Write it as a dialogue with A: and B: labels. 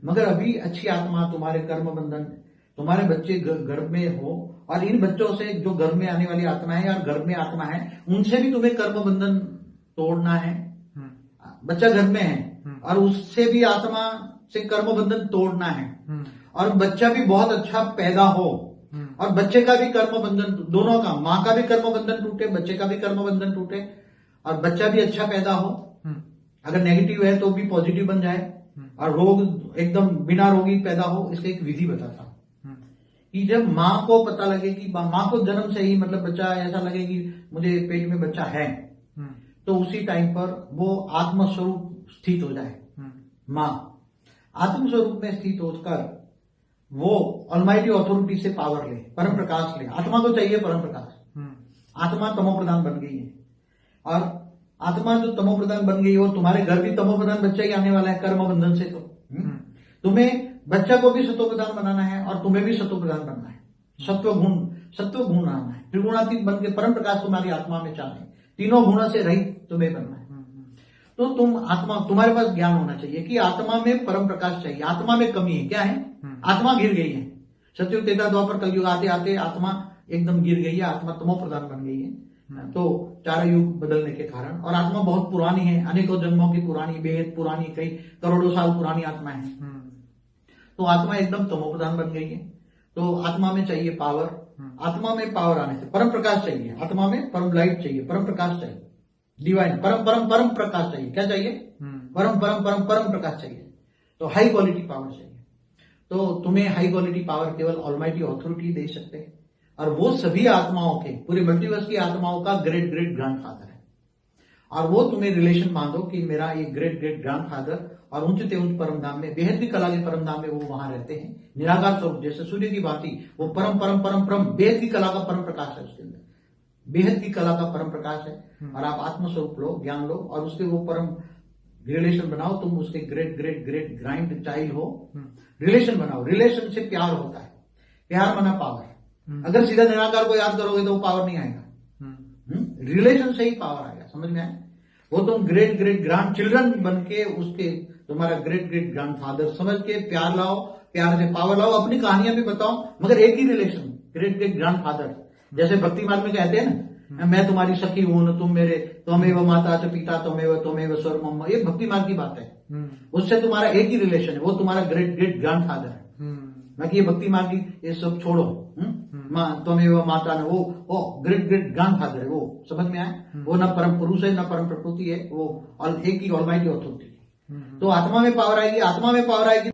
A: मगर अभी अच्छी आत्मा तुम्हारे कर्म बंधन, तुम्हारे बच्चे गर्भ में हो, और इन बच्चों से जो गर्भ में आने वाली आत्मा है और गर्भ में आत्मा है उनसे भी तुम्हें कर्म बंधन तोड़ना है। बच्चा घर में है और उससे भी आत्मा से कर्म बंधन तोड़ना है, और बच्चा भी बहुत अच्छा पैदा हो और बच्चे का भी कर्म बंधन, दोनों का, माँ का भी कर्म बंधन टूटे, बच्चे का भी कर्म बंधन टूटे, और बच्चा भी अच्छा पैदा हो। अगर नेगेटिव है तो भी पॉजिटिव बन जाए, और रोग एकदम बिना रोगी पैदा हो। इसका एक विधि बताता हूं कि जब माँ को पता लगे कि माँ को जन्म से ही मतलब बच्चा ऐसा लगे कि मुझे पेट में बच्चा है, तो उसी टाइम पर वो आत्मस्वरूप स्थित हो जाए। माँ आत्मस्वरूप में स्थित होकर वो ऑलमाइटी अथॉरिटी से पावर ले, परम प्रकाश ले। आत्मा को चाहिए परम प्रकाश। आत्मा तमो प्रधान बन गई है, और आत्मा जो तमो प्रधान बन गई है, और तुम्हारे घर भी तमो प्रधान बच्चा ही आने वाला है कर्म बंधन से। तो तुम्हें बच्चा को भी सत्व प्रधान बनाना है और तुम्हें भी सत्व प्रधान बनना है। सत्व गुण आना है, त्रिगुणातीत बन के परम प्रकाश तुम्हारी आत्मा में चाहना है, तीनों गुणों से रहित तुम्हें बनना है। तो तुम आत्मा, तुम्हारे पास ज्ञान होना चाहिए कि आत्मा में परम प्रकाश चाहिए। आत्मा में कमी है, क्या है? आत्मा गिर गई है। सतयुग त्रेता द्वापर कलयुग आते आते आत्मा एकदम गिर गई है, आत्मा तमो प्रधान बन गई है। तो चार युग बदलने के कारण, और आत्मा बहुत पुरानी है, अनेकों जन्मों की पुरानी, बेहद पुरानी, कई करोड़ों साल पुरानी आत्मा है। तो आत्मा एकदम तमो प्रधान बन गई है। तो आत्मा में चाहिए पावर। आत्मा में पावर आने से परम प्रकाश चाहिए, आत्मा में परम लाइट चाहिए, परम प्रकाश चाहिए, डिवाइन परम परम परम प्रकाश चाहिए। क्या चाहिए? परम परम परम परम प्रकाश चाहिए। तो हाई क्वालिटी पावर चाहिए। तो तुम्हें हाई क्वालिटी पावर केवल ऑलमाइटी अथॉरिटी दे सकते हैं, और वो सभी आत्माओं के, पूरे मल्टीवर्स की आत्माओं का ग्रेट ग्रेट ग्रैंडफादर है। और वो तुम्हें रिलेशन बांधो कि मेरा ये ग्रेट ग्रेट ग्रैंडफादर, और ऊंचते ऊंच परम धाम में, बेहद की कला के परम धाम में वो वहां रहते हैं, निराकार स्वरूप जैसे सूर्य की भांति। वो परम परम परम परम बेहद की कला का परम प्रकाश है, उसके अंदर बेहद की कला का परम प्रकाश है। और आप आत्मस्वरूप लो, ज्ञान लो, और उसके वो परम रिलेशन बनाओ। तुम उसके great great great grind child हो। रिलेशन बनाओ, रिलेशन से प्यार होता है, प्यार बना पावर। अगर सीधा निराकार को याद करोगे तो वो पावर नहीं आएगा, रिलेशन से ही पावर आएगा। समझ में आए? वो तुम ग्रेट ग्रेट ग्रैंड चिल्ड्रन बन के उसके, तुम्हारा ग्रेट ग्रेट ग्रैंडफादर समझ के प्यार लाओ, प्यार से पावर लाओ, अपनी कहानियां भी बताओ, मगर एक ही रिलेशन, ग्रेट ग्रेट ग्रैंडफादर। जैसे भक्ति मार्ग में कहते हैं ना, मैं तुम्हारी सखी हूं, तुम मेरे, त्वमेव माता च पिता त्वमेव स्वर मम्मा, ये भक्ति मार्ग की बात है। उससे तुम्हारा एक ही रिलेशन है, वो तुम्हारा ग्रेट ग्रेट ग्रैंडफादर है। बाकी ये भक्ति मार्ग की ये सब छोड़ो, त्वमेव माता ने, वो ग्रेट ग्रेट ग्रैंडफादर है। वो समझ में आए? वो न परम पुरुष है, न परम प्रकृति है, वो एक ही ऑलमाइटी अथॉरिटी है। तो आत्मा में पावर आएगी, आत्मा में पावर आएगी